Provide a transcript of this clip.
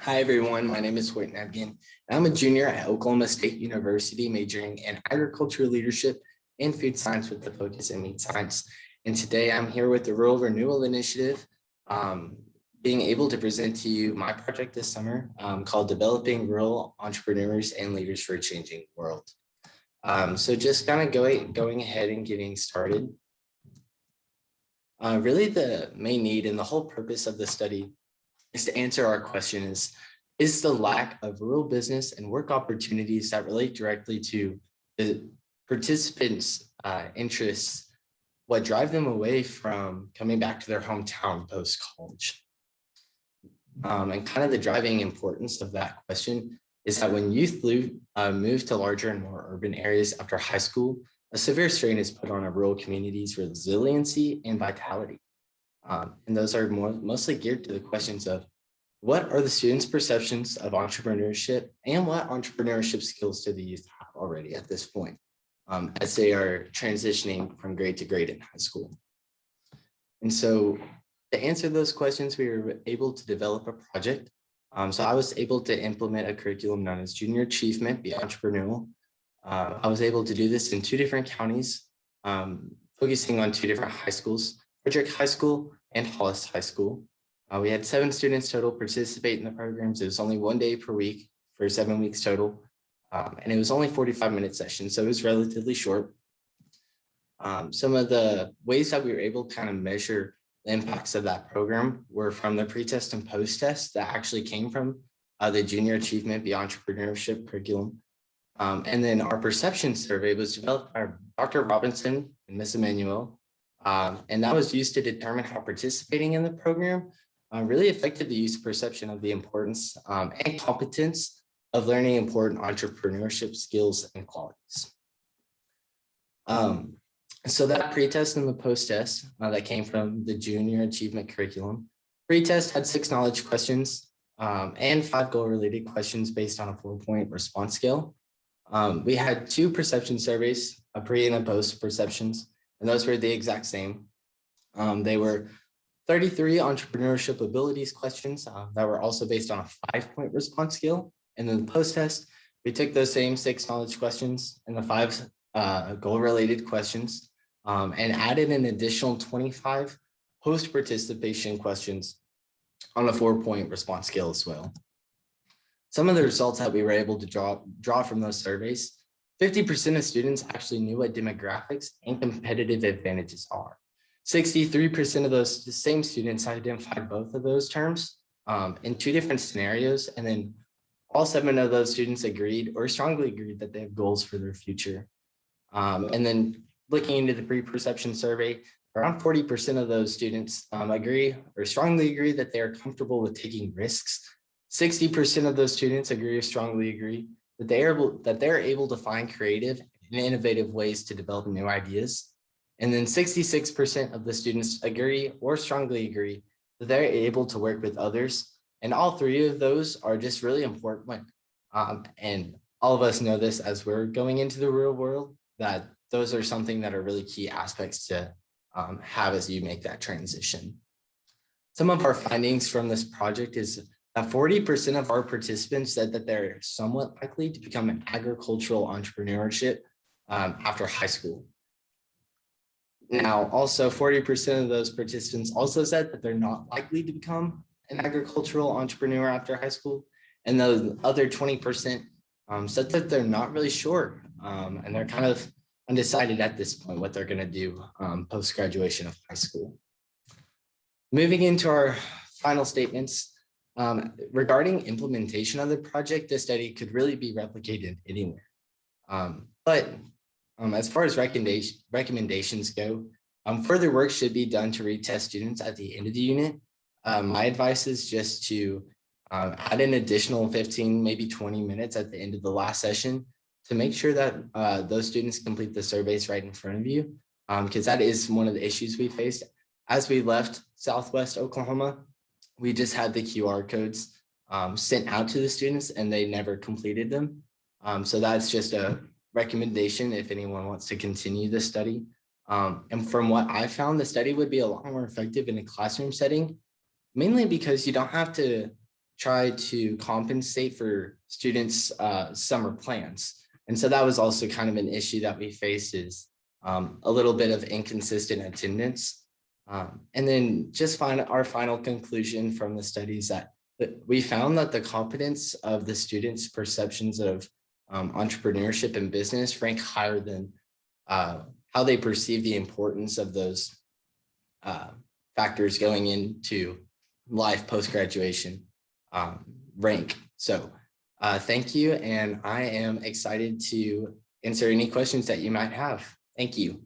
Hi, everyone. My name is Hoyt Nabgin, and I'm a junior at Oklahoma State University, majoring in agricultural leadership and food science with a focus in meat science. And today I'm here with the Rural Renewal Initiative, being able to present to you my project this summer called Developing Rural Entrepreneurs and Leaders for a Changing World. So just kind of going ahead and getting started. Really the main need and the whole purpose of the study is to answer our question is the lack of rural business and work opportunities that relate directly to the participants' interests, what drive them away from coming back to their hometown post-college. And kind of the driving importance of that question is that when youth move to larger and more urban areas after high school, a severe strain is put on a rural community's resiliency and vitality. And those are mostly geared to the questions of what are the students' perceptions of entrepreneurship and what entrepreneurship skills do the youth have already at this point as they are transitioning from grade to grade in high school. And so to answer those questions, we were able to develop a project. So I was able to implement a curriculum known as Junior Achievement, the Entrepreneurial. I was able to do this in 2 different counties, focusing on 2 different high schools, Frederick High School and Hollis High School. We had 7 students total participate in the programs. It was only 1 day per week for 7 weeks total. And it was only 45-minute sessions, so it was relatively short. Some of the ways that we were able to kind of measure the impacts of that program were from the pre-test and post-test that actually came from the Junior Achievement, the Entrepreneurship curriculum. And then our perception survey was developed by Dr. Robinson and Ms. Emmanuel. And that was used to determine how participating in the program really affected the youth's perception of the importance and competence of learning important entrepreneurship skills and qualities. So that pre-test and the post-test that came from the Junior Achievement curriculum. Pre-test had 6 knowledge questions and 5 goal-related questions based on a 4-point response scale. We had 2 perception surveys, a pre and a post perceptions, and those were the exact same. They were 33 entrepreneurship abilities questions that were also based on a 5-point response scale. And then the post-test, we took those same 6 knowledge questions and the 5 goal-related questions and added an additional 25 post-participation questions on a 4-point response scale as well. Some of the results that we were able to draw from those surveys, 50% of students actually knew what demographics and competitive advantages are. 63% of those same students identified both of those terms in 2 different scenarios. And then all 7 of those students agreed or strongly agreed that they have goals for their future. And then looking into the pre-perception survey, around 40% of those students agree or strongly agree that they are comfortable with taking risks. 60% of those students agree or strongly agree that they're able to find creative and innovative ways to develop new ideas. And then 66% of the students agree or strongly agree that they're able to work with others. And all 3 of those are just really important. And all of us know this as we're going into the real world, that those are something that are really key aspects to have as you make that transition. Some of our findings from this project is that 40% of our participants said that they're somewhat likely to become an agricultural entrepreneurship after high school. Now, also 40% of those participants also said that they're not likely to become an agricultural entrepreneur after high school. And the other 20% said that they're not really sure and they're kind of undecided at this point what they're going to do post-graduation of high school. Moving into our final statements, regarding implementation of the project, this study could really be replicated anywhere. But as far as recommendations go, further work should be done to retest students at the end of the unit. My advice is just to add an additional 15, maybe 20 minutes at the end of the last session to make sure that those students complete the surveys right in front of you, because that is one of the issues we faced. As we left Southwest Oklahoma, we just had the QR codes sent out to the students and they never completed them. So that's just a recommendation if anyone wants to continue the study. And from what I found, the study would be a lot more effective in a classroom setting, mainly because you don't have to try to compensate for students' summer plans. And so that was also kind of an issue that we faced, is a little bit of inconsistent attendance. And then just our final conclusion from the studies that we found that the competence of the students' perceptions of entrepreneurship and business rank higher than how they perceive the importance of those factors going into life post-graduation rank. So thank you, and I am excited to answer any questions that you might have. Thank you.